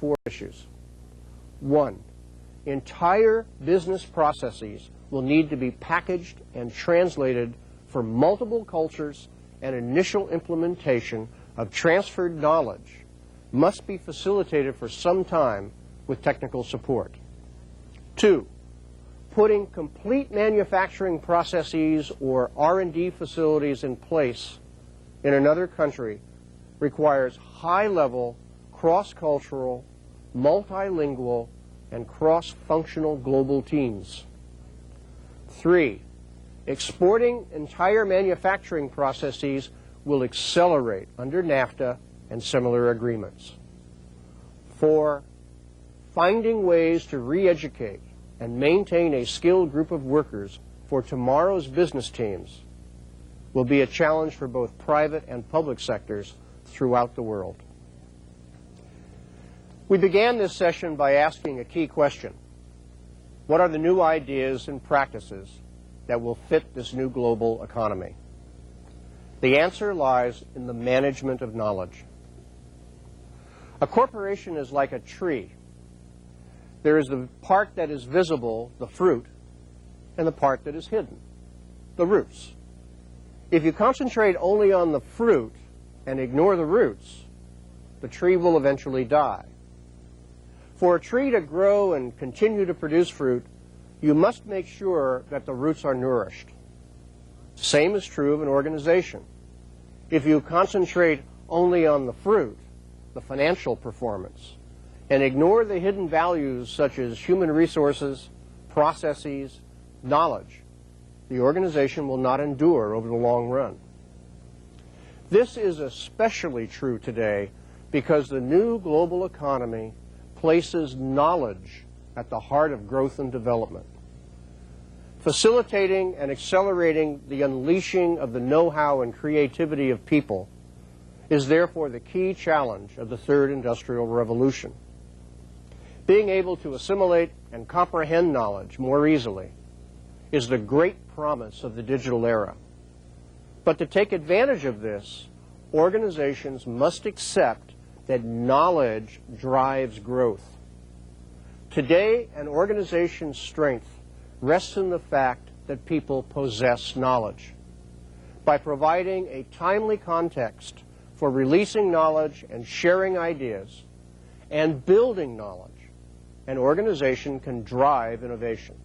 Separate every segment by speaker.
Speaker 1: 4 issues. 1, entire business processes will need to be packaged and translated for multiple cultures, and initial implementation of transferred knowledge must be facilitated for some time with technical support. 2, putting complete manufacturing processes or R&D facilities in place in another country requires high-level, cross-cultural, multilingual, and cross-functional global teams. 3, exporting entire manufacturing processes will accelerate under NAFTA and similar agreements. 4, finding ways to re-educate and maintain a skilled group of workers for tomorrow's business teams will be a challenge for both private and public sectors throughout the world. We began this session by asking a key question. What are the new ideas and practices that will fit this new global economy? The answer lies in the management of knowledge. A corporation is like a tree. There is the part that is visible, the fruit, and the part that is hidden, the roots. If you concentrate only on the fruit and ignore the roots, the tree will eventually die. For a tree to grow and continue to produce fruit, you must make sure that the roots are nourished. Same is true of an organization. If you concentrate only on the fruit, the financial performance, and ignore the hidden values such as human resources, processes, knowledge, the organization will not endure over the long run. This is especially true today because the new global economy places knowledge at the heart of growth and development. Facilitating and accelerating the unleashing of the know-how and creativity of people is therefore the key challenge of the third industrial revolution. Being able to assimilate and comprehend knowledge more easily is the great promise of the digital era. But to take advantage of this, organizations must accept that knowledge drives growth. Today, an organization's strength rests in the fact that people possess knowledge. By providing a timely context for releasing knowledge and sharing ideas and building knowledge, an organization can drive innovation.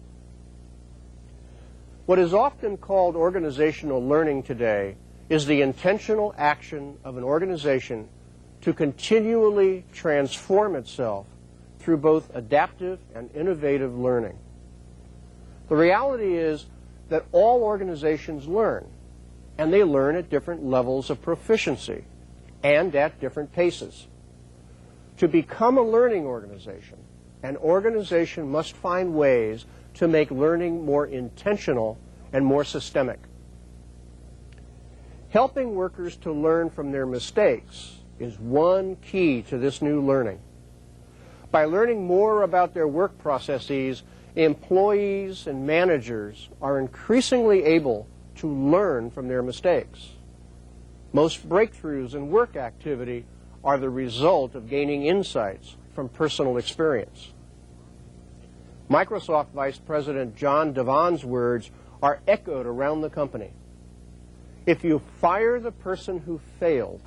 Speaker 1: What is often called organizational learning today is the intentional action of an organization to continually transform itself through both adaptive and innovative learning. The reality is that all organizations learn, and they learn at different levels of proficiency and at different paces. To become a learning organization, an organization must find ways to make learning more intentional and more systemic. Helping workers to learn from their mistakes is one key to this new learning. By learning more about their work processes, employees and managers are increasingly able to learn from their mistakes. Most breakthroughs in work activity are the result of gaining insights from personal experience. Microsoft Vice President John Devon's words are echoed around the company. If you fire the person who failed,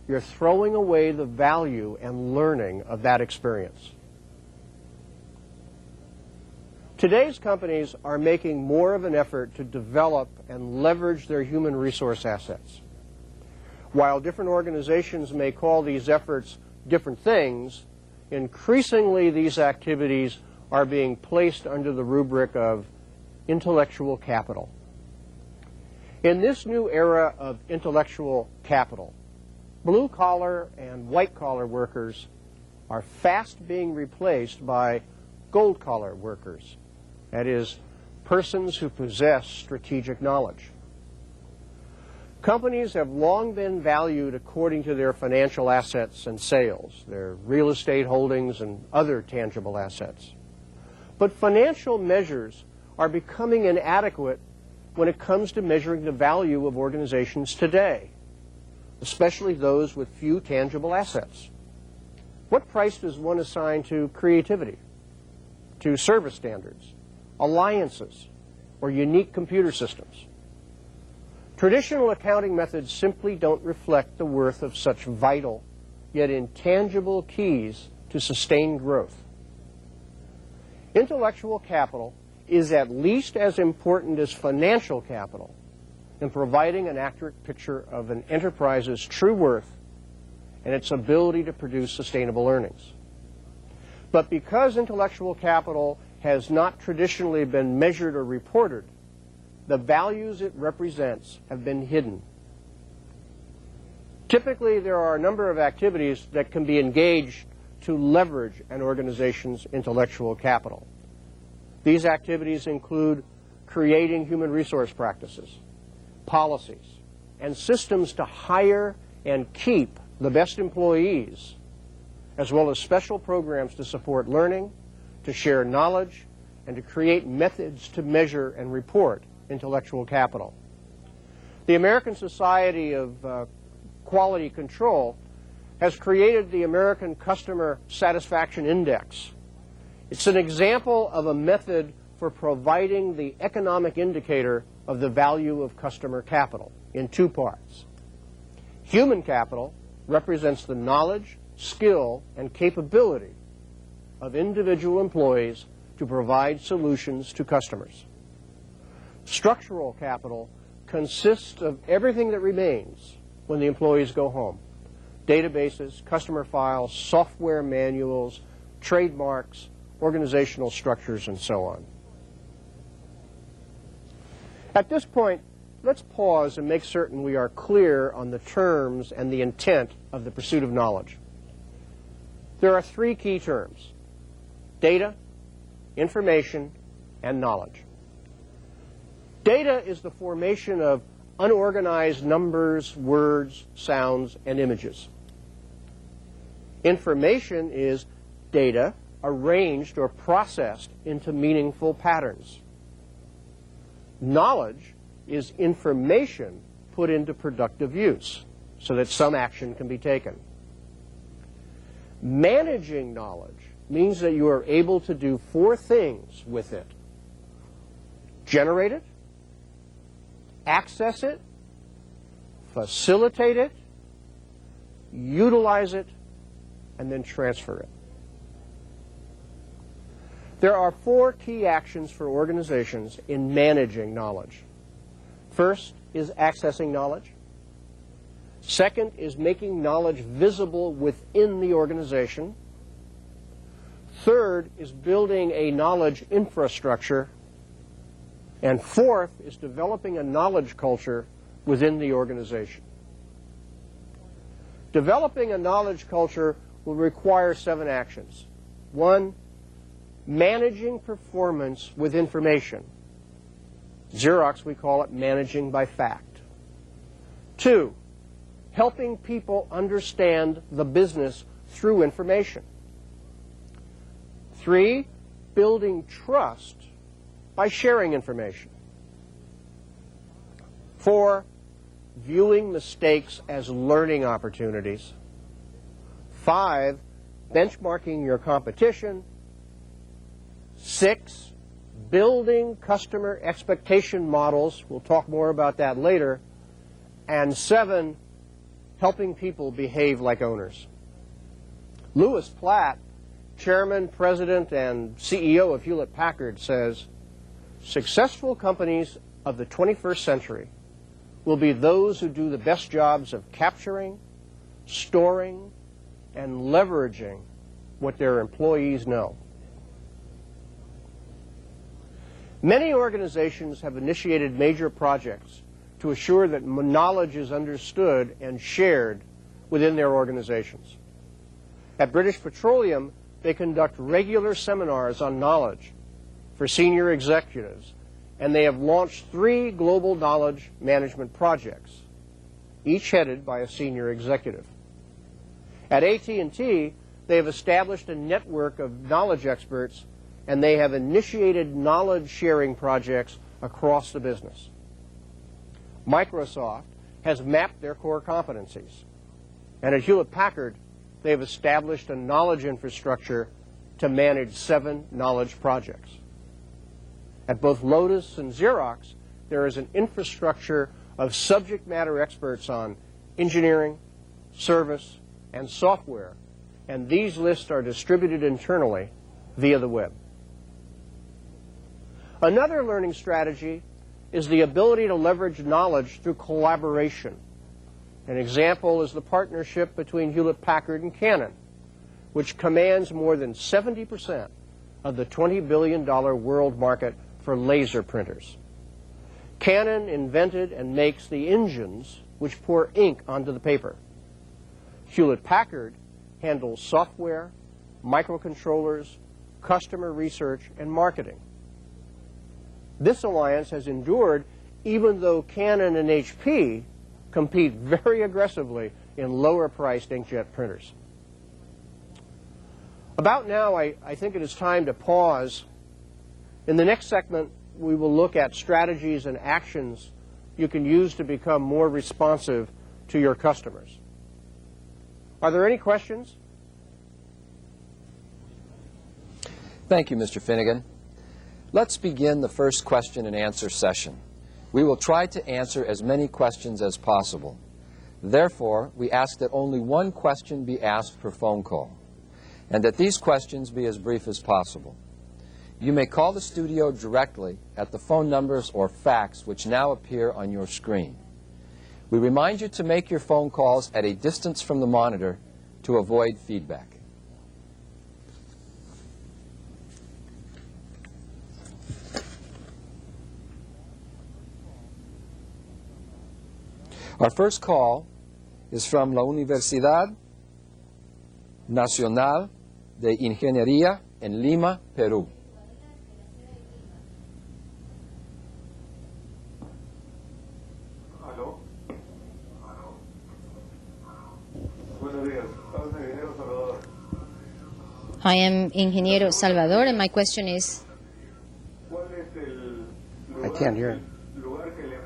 Speaker 1: you're throwing away the value and learning of that experience. Today's companies are making more of an effort to develop and leverage their human resource assets. While different organizations may call these efforts different things, increasingly these activities are being placed under the rubric of intellectual capital. In this new era of intellectual capital, blue-collar and white-collar workers are fast being replaced by gold-collar workers, that is, persons who possess strategic knowledge. Companies have long been valued according to their financial assets and sales, their real estate holdings and other tangible assets. But financial measures are becoming inadequate when it comes to measuring the value of organizations today, especially those with few tangible assets. What price does one assign to creativity, to service standards, alliances, or unique computer systems? Traditional accounting methods simply don't reflect the worth of such vital, yet intangible keys to sustained growth. Intellectual capital is at least as important as financial capital in providing an accurate picture of an enterprise's true worth and its ability to produce sustainable earnings. But because intellectual capital has not traditionally been measured or reported, the values it represents have been hidden. Typically, there are a number of activities that can be engaged to leverage an organization's intellectual capital. These activities include creating human resource practices, policies, and systems to hire and keep the best employees, as well as special programs to support learning, to share knowledge, and to create methods to measure and report intellectual capital. The American Society of Quality Control has created the American Customer Satisfaction Index. It's an example of a method for providing the economic indicator of the value of customer capital in two parts. Human capital represents the knowledge, skill, and capability of individual employees to provide solutions to customers. Structural capital consists of everything that remains when the employees go home: databases, customer files, software manuals, trademarks, organizational structures, and so on. At this point, let's pause and make certain we are clear on the terms and the intent of the pursuit of knowledge. There are three key terms: data, information, and knowledge. Data is the formation of unorganized numbers, words, sounds, and images. Information is data arranged or processed into meaningful patterns. Knowledge is information put into productive use so that some action can be taken. Managing knowledge means that you are able to do four things with it: generate it, access it, facilitate it, utilize it, and then transfer it. There are four key actions for organizations in managing knowledge. First is accessing knowledge. Second is making knowledge visible within the organization. Third is building a knowledge infrastructure. And fourth is developing a knowledge culture within the organization. Developing a knowledge culture will require 7 actions. 1, managing performance with information. Xerox, we call it managing by fact. 2, helping people understand the business through information. 3, building trust by sharing information. 4, viewing mistakes as learning opportunities. 5, benchmarking your competition. 6, building customer expectation models. We'll talk more about that later. And 7, helping people behave like owners. Louis Platt, Chairman, President, and CEO of Hewlett-Packard, says, "Successful companies of the 21st century will be those who do the best jobs of capturing, storing, and leveraging what their employees know." Many organizations have initiated major projects to assure that knowledge is understood and shared within their organizations. At British Petroleum, they conduct regular seminars on knowledge for senior executives, and they have launched 3 global knowledge management projects, each headed by a senior executive. At AT&T, they have established a network of knowledge experts, and they have initiated knowledge-sharing projects across the business. Microsoft has mapped their core competencies, and at Hewlett-Packard, they have established a knowledge infrastructure to manage 7 knowledge projects. At both Lotus and Xerox, there is an infrastructure of subject matter experts on engineering, service, and software, and these lists are distributed internally via the web. Another learning strategy is the ability to leverage knowledge through collaboration. An example is the partnership between Hewlett-Packard and Canon, which commands more than 70% of the $20 billion world market for laser printers. Canon invented and makes the engines which pour ink onto the paper. Hewlett-Packard handles software, microcontrollers, customer research, and marketing. This alliance has endured even though Canon and HP compete very aggressively in lower-priced inkjet printers. About now, I think it is time to pause. In the next segment, we will look at strategies and actions you can use to become more responsive to your customers. Are there any questions?
Speaker 2: Thank you, Mr. Finnigan. Let's begin the first question and answer session. We will try to answer as many questions as possible. Therefore, we ask that only one question be asked per phone call, and that these questions be as brief as possible. You may call the studio directly at the phone numbers or fax which now appear on your screen. We remind you to make your phone calls at a distance from the monitor to avoid feedback. Our first call is from la Universidad Nacional de Ingeniería en Lima, Perú.
Speaker 3: Aló. Buenos días. Estamos en Ingeniero Salvador.
Speaker 4: I am Ingeniero Salvador, and my question is,
Speaker 3: ¿Cuál es el
Speaker 1: I can't hear.
Speaker 3: lugar que le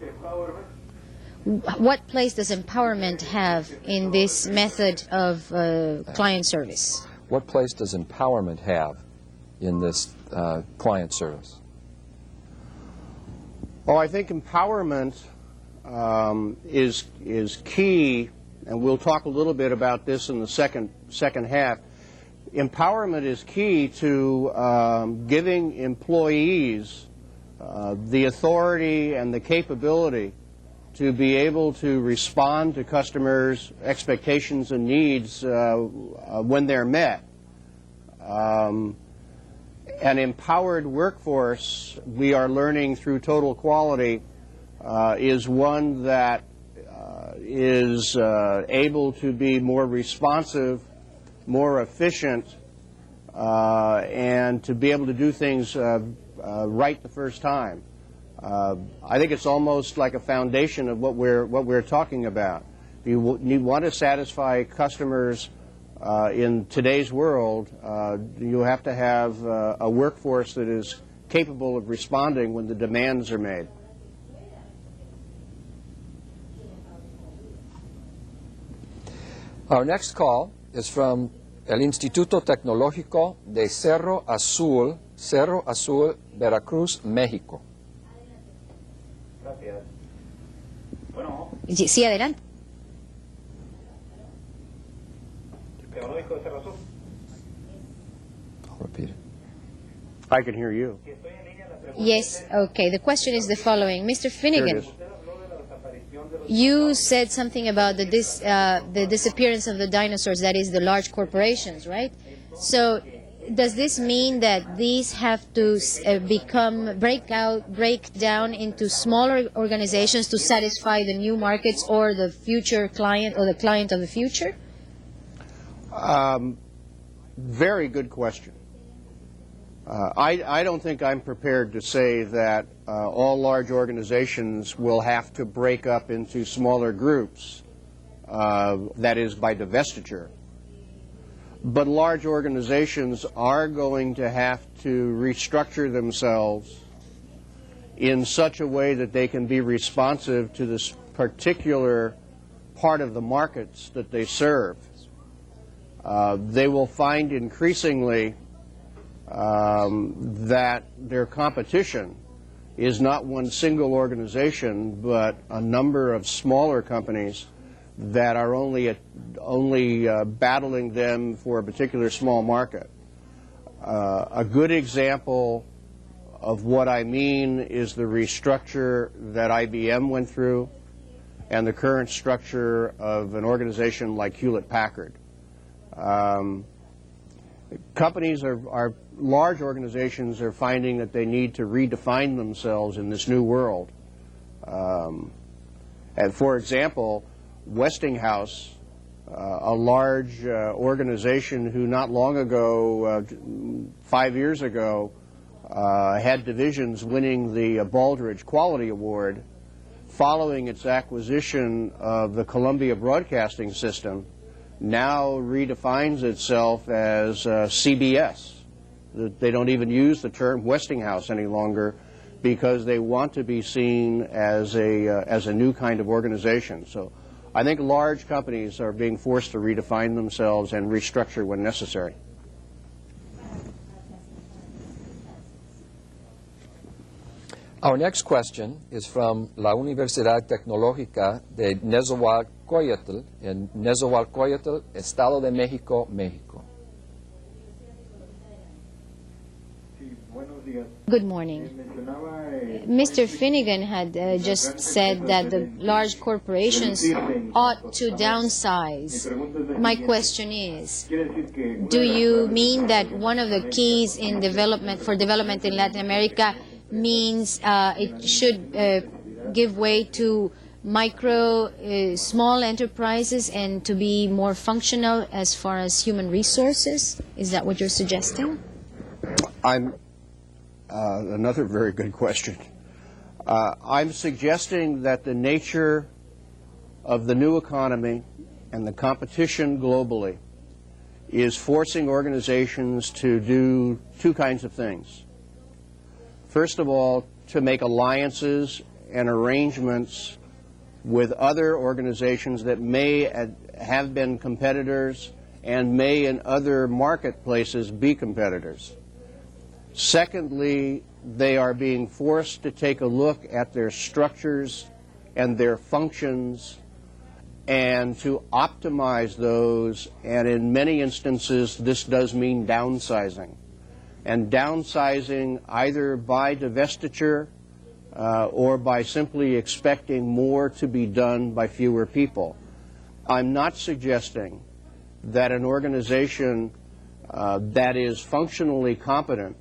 Speaker 3: empowerment?
Speaker 4: what place does empowerment have in this method of client service?
Speaker 2: What place does empowerment have in this client service?
Speaker 1: Well, I think empowerment is key, and we'll talk a little bit about this in the second half. Empowerment is key to giving employees the authority and the capability to be able to respond to customers' expectations and needs when they're met. An empowered workforce, we are learning through Total Quality, is one that is able to be more responsive, more efficient, and to be able to do things right the first time. I think it's almost like a foundation of what we're talking about. If you want to satisfy customers in today's world, you have to have a workforce that is capable of responding when the demands are made.
Speaker 2: Our next call is from el Instituto Tecnológico de Cerro Azul, Veracruz, México.
Speaker 3: Gracias. Bueno,
Speaker 4: Sí, adelante.
Speaker 3: Tecnológico de Cerro Azul.
Speaker 2: I'll repeat it.
Speaker 1: I can hear you.
Speaker 3: Si estoy en línea, la pregunta
Speaker 4: Yes, okay. The question is the following. Mr.
Speaker 1: Here it
Speaker 4: Finnigan,
Speaker 1: is.
Speaker 3: usted habló de la desaparición de los
Speaker 4: you said something about the disappearance of the dinosaurs, that is the large corporations, right? So does this mean that these have to break down into smaller organizations to satisfy the new markets or the future client or the client of the future?
Speaker 1: Very good question. I don't think I'm prepared to say that all large organizations will have to break up into smaller groups, that is by divestiture. But large organizations are going to have to restructure themselves in such a way that they can be responsive to this particular part of the markets that they serve. they will find increasingly that their competition is not one single organization, but a number of smaller companies that are only battling them for a particular small market. A good example of what I mean is the restructure that IBM went through and the current structure of an organization like Hewlett-Packard. Companies are large organizations are finding that they need to redefine themselves in this new world. And for example, Westinghouse, a large organization who not long ago, 5 years ago, had divisions winning the Baldrige Quality Award, following its acquisition of the Columbia Broadcasting System, now redefines itself as CBS. They don't even use the term Westinghouse any longer because they want to be seen as a new kind of organization. So I think large companies are being forced to redefine themselves and restructure when necessary.
Speaker 2: Our next question is from la Universidad Tecnológica de Nezahualcóyotl, en Nezahualcóyotl, Estado de México, México.
Speaker 4: Good morning. Mr. Finnigan had just said that the large corporations ought to downsize. My question is, do you mean that one of the keys in development in Latin America means it should give way to small enterprises and to be more functional as far as human resources? Is that what you're suggesting?
Speaker 1: Another very good question. I'm suggesting that the nature of the new economy and the competition globally is forcing organizations to do two kinds of things. First of all, to make alliances and arrangements with other organizations that may have been competitors and may in other marketplaces be competitors. Secondly, they are being forced to take a look at their structures and their functions and to optimize those, and in many instances this does mean downsizing. And downsizing either by divestiture or by simply expecting more to be done by fewer people. I'm not suggesting that an organization that is functionally competent,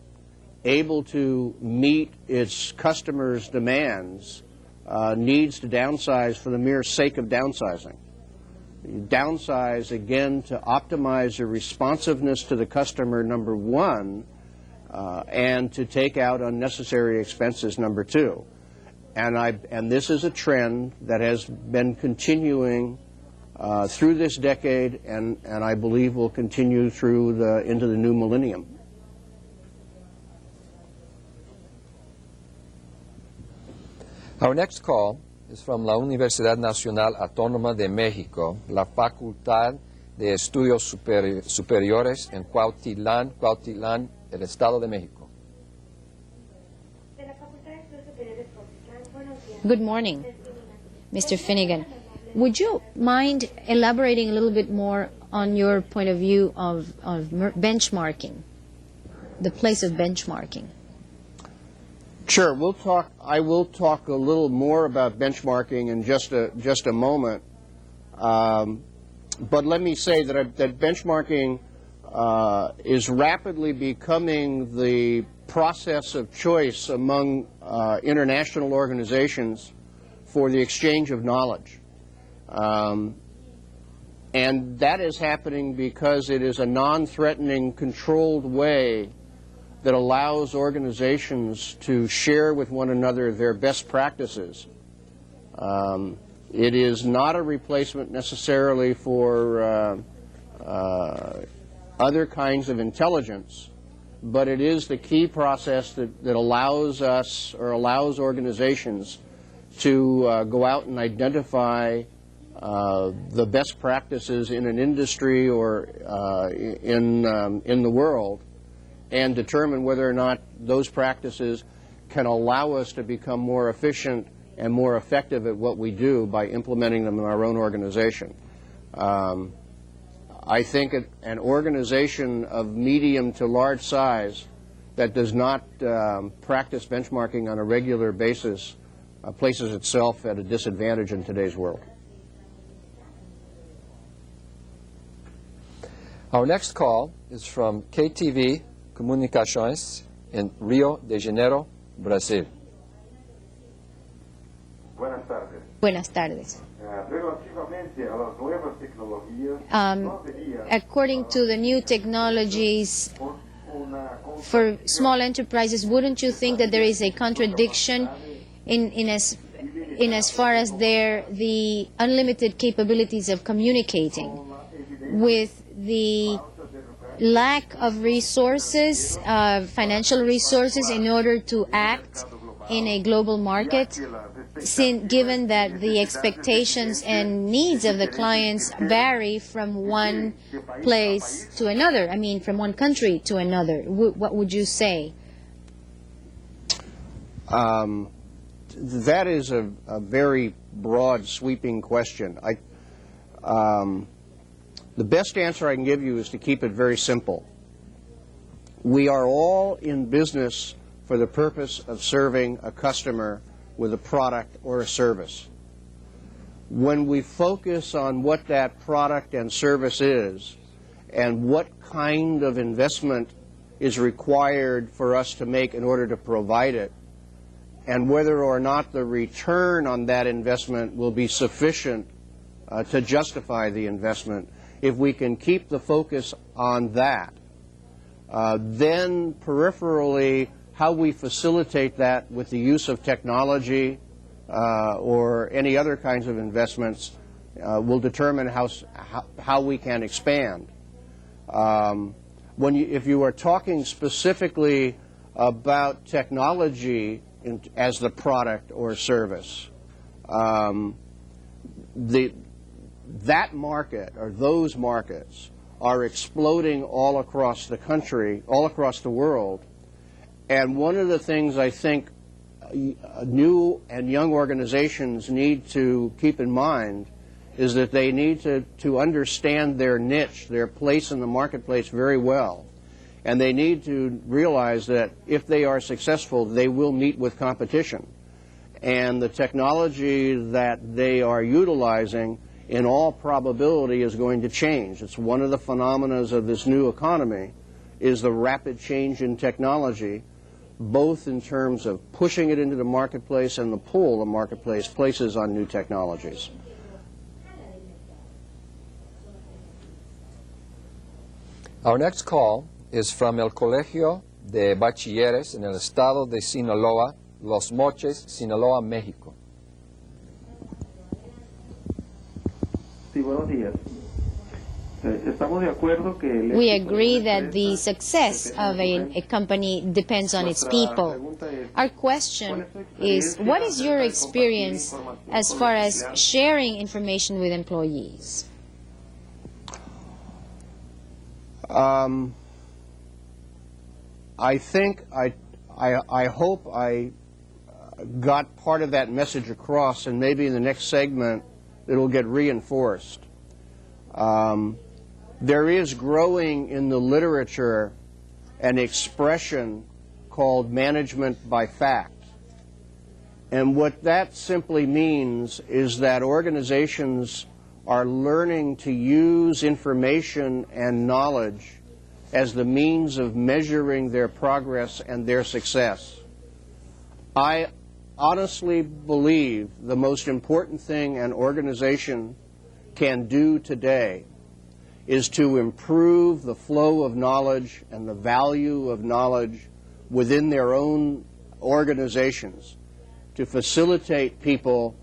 Speaker 1: able to meet its customers' demands, needs to downsize for the mere sake of downsizing. You downsize, again, to optimize your responsiveness to the customer, number one, and to take out unnecessary expenses, number two. And this is a trend that has been continuing through this decade, and I believe will continue into the new millennium.
Speaker 2: Our next call is from la Universidad Nacional Autónoma de México, la Facultad de Estudios Superiores en Cuautitlán, el Estado de México.
Speaker 4: Good morning, Mr. Finnigan. Would you mind elaborating a little bit more on your point of view of benchmarking, the place of benchmarking?
Speaker 1: Sure. I will talk a little more about benchmarking in just a moment. But let me say that benchmarking is rapidly becoming the process of choice among international organizations for the exchange of knowledge. And that is happening because it is a non-threatening, controlled way that allows organizations to share with one another their best practices. It is not a replacement necessarily for other kinds of intelligence, but it is the key process that allows us or allows organizations to go out and identify the best practices in an industry or in the world and determine whether or not those practices can allow us to become more efficient and more effective at what we do by implementing them in our own organization. I think an organization of medium to large size that does not practice benchmarking on a regular basis places itself at a disadvantage in today's world.
Speaker 2: Our next call is from KTV Comunicações in Rio de Janeiro, Brazil.
Speaker 3: Buenas tardes.
Speaker 4: Buenas tardes.
Speaker 3: Relativamente a las nuevas tecnologías, ¿no sería
Speaker 4: According to the new technologies for small enterprises, wouldn't you think that there is a contradiction in as far as the unlimited capabilities of communicating with the lack of resources, financial resources, in order to act in a global market, given that the expectations and needs of the clients vary from one place to another, I mean from one country to another? What would you say?
Speaker 1: That is a very broad, sweeping question. The best answer I can give you is to keep it very simple. We are all in business for the purpose of serving a customer with a product or a service. When we focus on what that product and service is and what kind of investment is required for us to make in order to provide it, and whether or not the return on that investment will be sufficient to justify the investment, if we can keep the focus on that, then peripherally how we facilitate that with the use of technology or any other kinds of investments will determine how we can expand. If you are talking specifically about technology as the product or service, that market or those markets are exploding all across the country, all across the world. And one of the things I think new and young organizations need to keep in mind is that they need to understand their niche, their place in the marketplace very well. And they need to realize that if they are successful, they will meet with competition. And the technology that they are utilizing in all probability is going to change. It's one of the phenomena of this new economy is the rapid change in technology, both in terms of pushing it into the marketplace and the pull the marketplace places on new technologies.
Speaker 2: Our next call is from el Colegio de Bachilleres en el estado de Sinaloa, Los Moches, Sinaloa, México.
Speaker 3: Sí, buenos días. Estamos de acuerdo que
Speaker 4: We agree that the success of a company depends on its people. Our question is, what is your experience as far as sharing information with employees?
Speaker 1: I think I hope I got part of that message across, and maybe in the next segment it'll get reinforced. There is growing in the literature an expression called management by fact. And what that simply means is that organizations are learning to use information and knowledge as the means of measuring their progress and their success. I honestly believe the most important thing an organization can do today is to improve the flow of knowledge and the value of knowledge within their own organizations, to facilitate people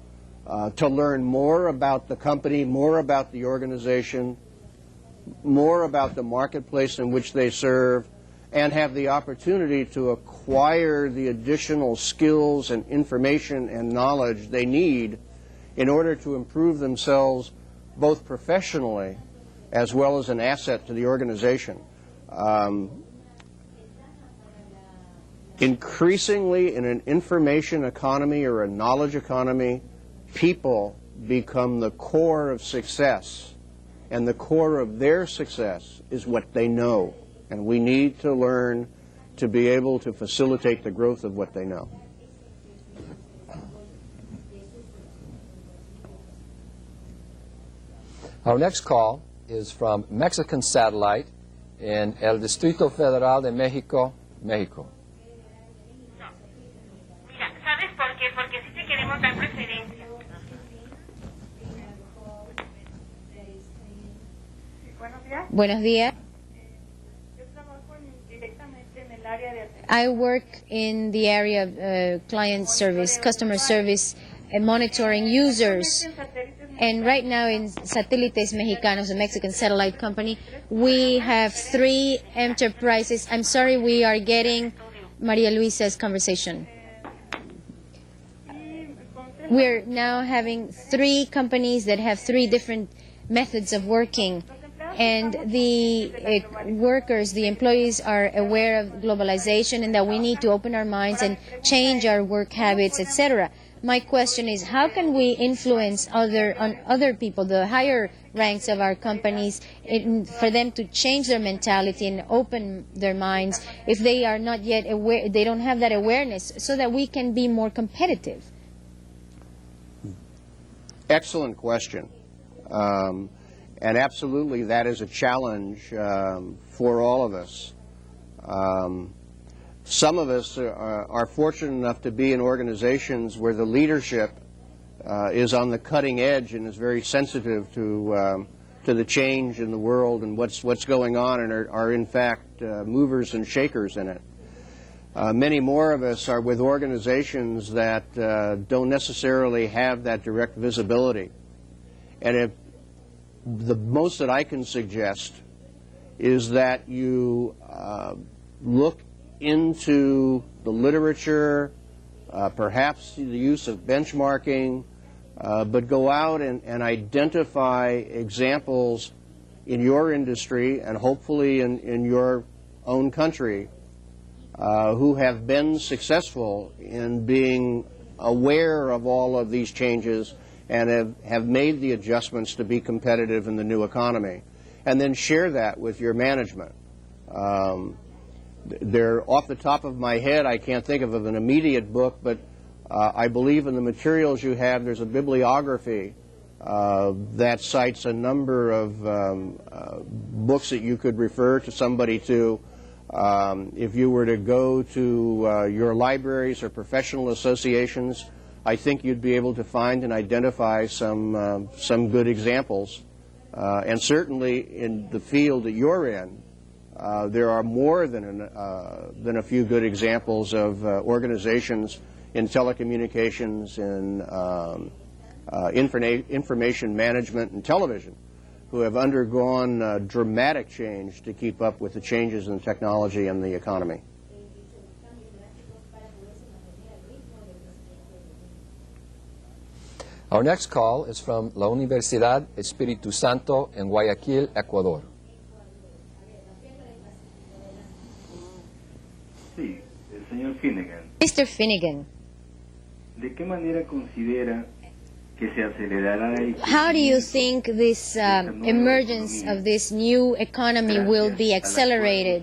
Speaker 1: to learn more about the company, more about the organization, more about the marketplace in which they serve, and have the opportunity to acquire the additional skills and information and knowledge they need in order to improve themselves both professionally as well as an asset to the organization. Increasingly, in an information economy or a knowledge economy, people become the core of success, and the core of their success is what they know, and we need to learn to be able to facilitate the growth of what they know.
Speaker 2: Our next call is from Mexican Satellite in El Distrito Federal de México, Mexico.
Speaker 5: Mira, ¿sabes por qué? Porque sí te queremos dar preferencia. Buenos días.
Speaker 4: Buenos días.
Speaker 5: Yo trabajo directamente en el área de
Speaker 4: I work in the area of client service, customer service, and monitoring users. And right now in Satélites Mexicanos, a Mexican satellite company, we have 3 enterprises. I'm sorry, we are getting Maria Luisa's conversation. We're now having 3 companies that have 3 different methods of working. And the workers, the employees are aware of globalization and that we need to open our minds and change our work habits, etc. My question is, how can we influence other people, the higher ranks of our companies, for them to change their mentality and open their minds if they are not yet aware, they don't have that awareness, so that we can be more competitive?
Speaker 1: Excellent question. And absolutely that is a challenge for all of us. Some of us are fortunate enough to be in organizations where the leadership is on the cutting edge and is very sensitive to the change in the world and what's going on, and are in fact movers and shakers in it. Many more of us are with organizations that don't necessarily have that direct visibility. And the most that I can suggest is that you look into the literature, perhaps the use of benchmarking, but go out and identify examples in your industry and hopefully in your own country who have been successful in being aware of all of these changes and have made the adjustments to be competitive in the new economy, and then share that with your management. They're off the top of my head, I can't think of an immediate book, but I believe in the materials you have, there's a bibliography that cites a number of books that you could refer to somebody to. If you were to go to your libraries or professional associations, I think you'd be able to find and identify some good examples. And certainly in the field that you're in, there are more than a few good examples of organizations in telecommunications, in information management, and television who have undergone dramatic change to keep up with the changes in technology and the economy.
Speaker 2: Our next call is from la Universidad Espíritu Santo en Guayaquil, Ecuador.
Speaker 3: Sí, el señor Finnigan.
Speaker 4: Mr. Finnigan,
Speaker 3: ¿De qué manera considera que se acelerará el
Speaker 4: how do you think this emergence of this new economy will be accelerated?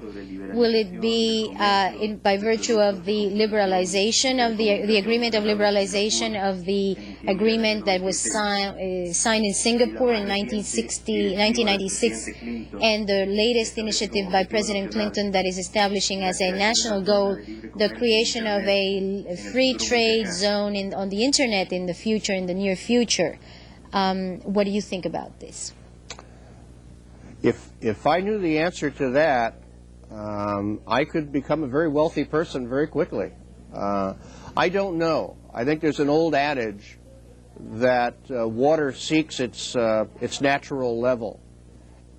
Speaker 4: Will it be by virtue of the liberalization of the agreement of liberalization of the agreement that was signed in Singapore in 1996, and the latest initiative by President Clinton that is establishing as a national goal the creation of a free trade zone on the internet in the future, in the near future? What do you think about this?
Speaker 1: If I knew the answer to that, I could become a very wealthy person very quickly. I don't know. I think there's an old adage that water seeks its natural level.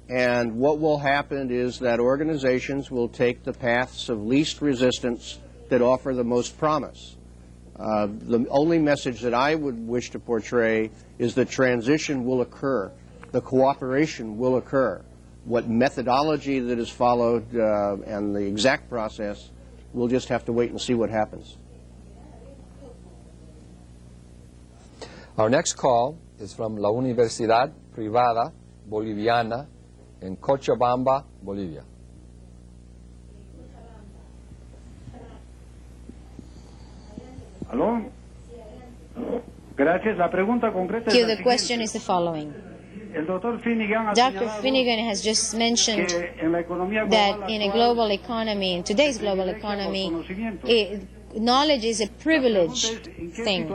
Speaker 1: And what will happen is that organizations will take the paths of least resistance that offer the most promise. The only message that I would wish to portray is that transition will occur. The cooperation will occur. What methodology that is followed and the exact process, we'll just have to wait and see what happens.
Speaker 2: Our next call is from La Universidad Privada Boliviana in Cochabamba, Bolivia.
Speaker 3: ¿Aló? Gracias. La pregunta concreta es la
Speaker 4: The question
Speaker 3: siguiente.
Speaker 4: is the following.
Speaker 3: El doctor Finnigan ha
Speaker 4: Dr.
Speaker 3: señalado
Speaker 4: Finnigan has just mentioned
Speaker 3: que en la economía
Speaker 4: that
Speaker 3: global
Speaker 4: in a
Speaker 3: actual,
Speaker 4: global economy, in today's global economy, knowledge is a privileged thing.